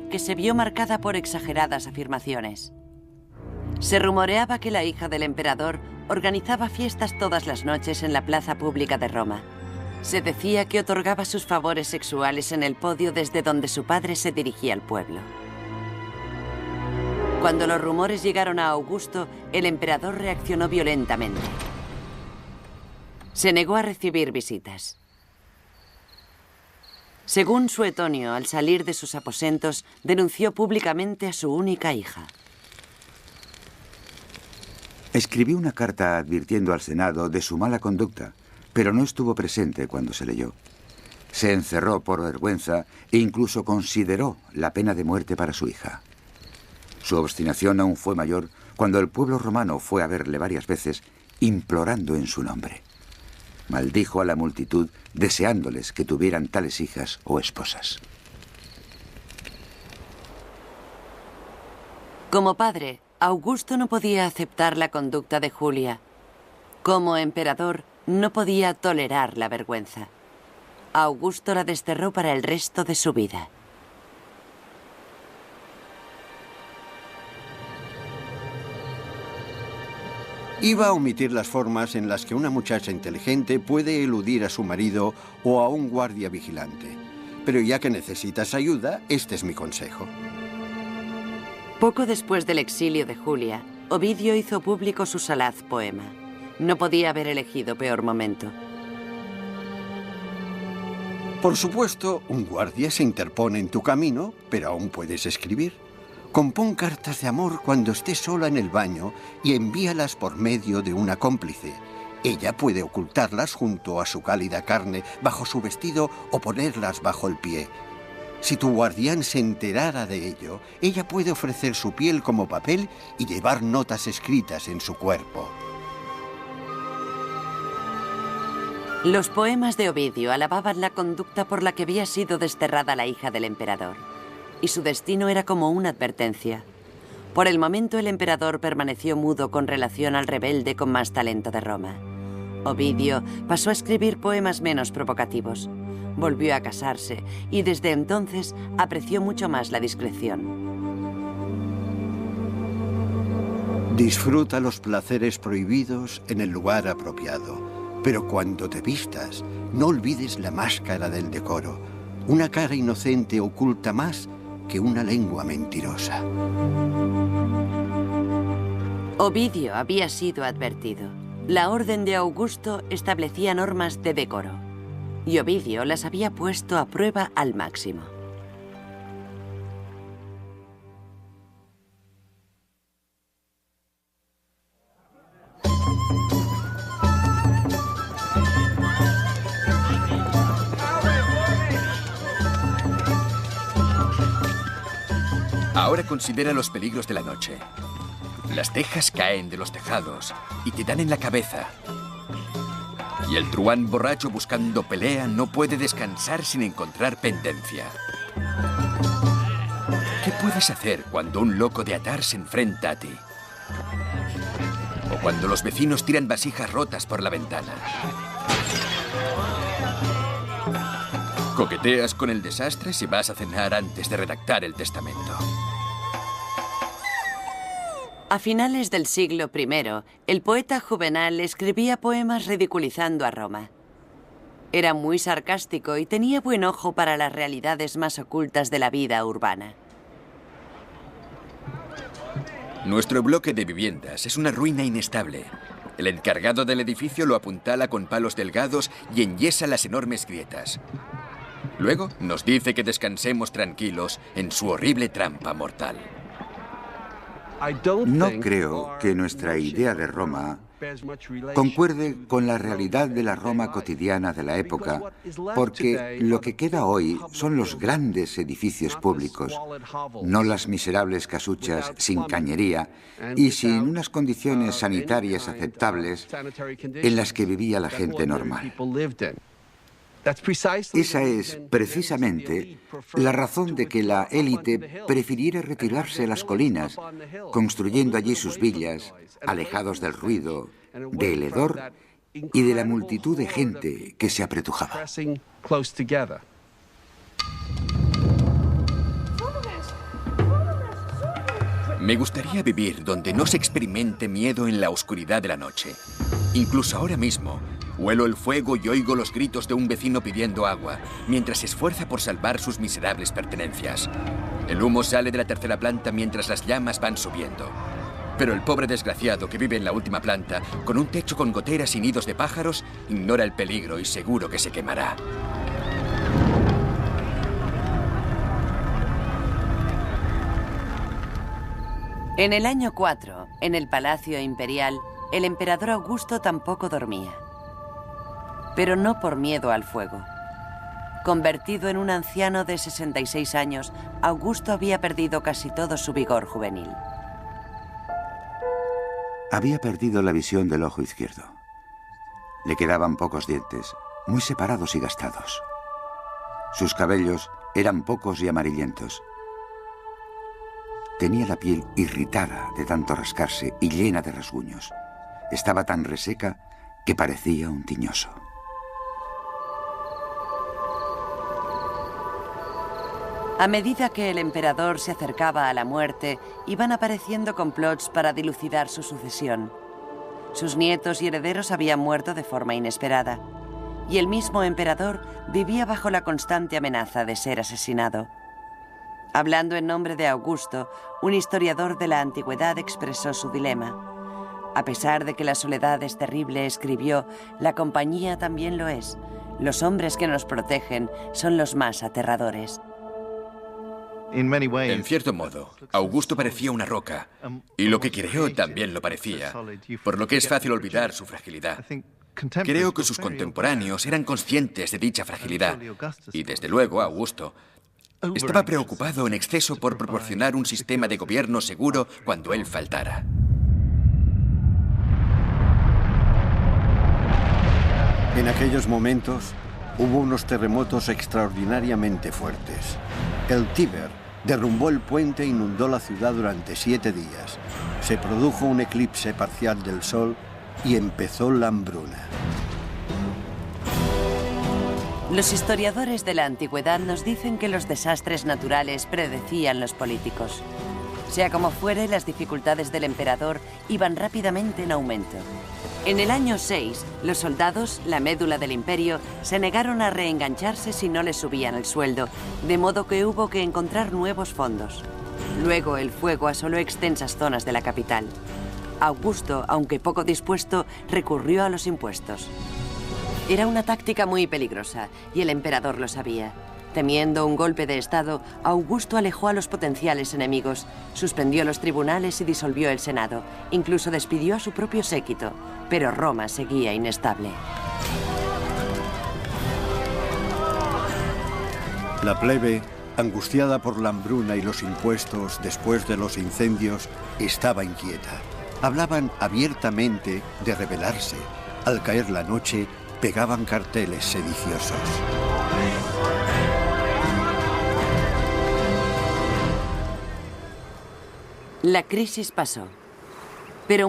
que se vio marcada por exageradas afirmaciones. Se rumoreaba que la hija del emperador organizaba fiestas todas las noches en la plaza pública de Roma. Se decía que otorgaba sus favores sexuales en el podio desde donde su padre se dirigía al pueblo. Cuando los rumores llegaron a Augusto, el emperador reaccionó violentamente. Se negó a recibir visitas. Según Suetonio, al salir de sus aposentos, denunció públicamente a su única hija. Escribió una carta advirtiendo al Senado de su mala conducta, pero no estuvo presente cuando se leyó. Se encerró por vergüenza e incluso consideró la pena de muerte para su hija. Su obstinación aún fue mayor cuando el pueblo romano fue a verle varias veces, implorando en su nombre. Maldijo a la multitud, deseándoles que tuvieran tales hijas o esposas. Como padre, Augusto no podía aceptar la conducta de Julia. Como emperador, no podía tolerar la vergüenza. Augusto la desterró para el resto de su vida. Iba a omitir las formas en las que una muchacha inteligente puede eludir a su marido o a un guardia vigilante. Pero ya que necesitas ayuda, este es mi consejo. Poco después del exilio de Julia, Ovidio hizo público su salaz poema. No podía haber elegido peor momento. Por supuesto, un guardia se interpone en tu camino, pero aún puedes escribir. Compón cartas de amor cuando estés sola en el baño y envíalas por medio de una cómplice. Ella puede ocultarlas junto a su cálida carne, bajo su vestido o ponerlas bajo el pie. Si tu guardián se enterara de ello, ella puede ofrecer su piel como papel y llevar notas escritas en su cuerpo. Los poemas de Ovidio alababan la conducta por la que había sido desterrada la hija del emperador. Y su destino era como una advertencia. Por el momento el emperador permaneció mudo con relación al rebelde con más talento de Roma. Ovidio pasó a escribir poemas menos provocativos. Volvió a casarse y desde entonces apreció mucho más la discreción. Disfruta los placeres prohibidos en el lugar apropiado, pero cuando te vistas, no olvides la máscara del decoro. Una cara inocente oculta más que una lengua mentirosa. Ovidio había sido advertido. La orden de Augusto establecía normas de decoro, y Ovidio las había puesto a prueba al máximo. Ahora considera los peligros de la noche. Las tejas caen de los tejados y te dan en la cabeza. Y el truán borracho buscando pelea no puede descansar sin encontrar pendencia. ¿Qué puedes hacer cuando un loco de atar se enfrenta a ti? O cuando los vecinos tiran vasijas rotas por la ventana. Coqueteas con el desastre si vas a cenar antes de redactar el testamento. A finales del siglo I, el poeta Juvenal escribía poemas ridiculizando a Roma. Era muy sarcástico y tenía buen ojo para las realidades más ocultas de la vida urbana. Nuestro bloque de viviendas es una ruina inestable. El encargado del edificio lo apuntala con palos delgados y enyesa las enormes grietas. Luego nos dice que descansemos tranquilos en su horrible trampa mortal. No creo que nuestra idea de Roma concuerde con la realidad de la Roma cotidiana de la época, porque lo que queda hoy son los grandes edificios públicos, no las miserables casuchas sin cañería y sin unas condiciones sanitarias aceptables en las que vivía la gente normal. Esa es, precisamente, la razón de que la élite prefiriera retirarse a las colinas, construyendo allí sus villas, alejados del ruido, del hedor y de la multitud de gente que se apretujaba. Me gustaría vivir donde no se experimente miedo en la oscuridad de la noche. Incluso ahora mismo, huelo el fuego y oigo los gritos de un vecino pidiendo agua, mientras se esfuerza por salvar sus miserables pertenencias. El humo sale de la tercera planta mientras las llamas van subiendo. Pero el pobre desgraciado que vive en la última planta, con un techo con goteras y nidos de pájaros, ignora el peligro y seguro que se quemará. En el año 4, en el Palacio Imperial, el emperador Augusto tampoco dormía. Pero no por miedo al fuego. Convertido en un anciano de 66 años, Augusto había perdido casi todo su vigor juvenil. Había perdido la visión del ojo izquierdo. Le quedaban pocos dientes, muy separados y gastados. Sus cabellos eran pocos y amarillentos. Tenía la piel irritada de tanto rascarse y llena de rasguños. Estaba tan reseca que parecía un tiñoso. A medida que el emperador se acercaba a la muerte, iban apareciendo complots para dilucidar su sucesión. Sus nietos y herederos habían muerto de forma inesperada, y el mismo emperador vivía bajo la constante amenaza de ser asesinado. Hablando en nombre de Augusto, un historiador de la antigüedad expresó su dilema. A pesar de que la soledad es terrible, escribió, la compañía también lo es. Los hombres que nos protegen son los más aterradores. En cierto modo, Augusto parecía una roca, y lo que creó también lo parecía, por lo que es fácil olvidar su fragilidad. Creo que sus contemporáneos eran conscientes de dicha fragilidad, y desde luego Augusto estaba preocupado en exceso por proporcionar un sistema de gobierno seguro cuando él faltara. En aquellos momentos hubo unos terremotos extraordinariamente fuertes. El Tíber derrumbó el puente e inundó la ciudad durante 7 días. Se produjo un eclipse parcial del sol y empezó la hambruna. Los historiadores de la antigüedad nos dicen que los desastres naturales predecían los políticos. Sea como fuere, las dificultades del emperador iban rápidamente en aumento. En el año 6, los soldados, la médula del imperio, se negaron a reengancharse si no les subían el sueldo, de modo que hubo que encontrar nuevos fondos. Luego el fuego asoló extensas zonas de la capital. Augusto, aunque poco dispuesto, recurrió a los impuestos. Era una táctica muy peligrosa, y el emperador lo sabía. Temiendo un golpe de Estado, Augusto alejó a los potenciales enemigos, suspendió los tribunales y disolvió el Senado. Incluso despidió a su propio séquito, pero Roma seguía inestable. La plebe, angustiada por la hambruna y los impuestos después de los incendios, estaba inquieta. Hablaban abiertamente de rebelarse. Al caer la noche, pegaban carteles sediciosos. La crisis pasó, pero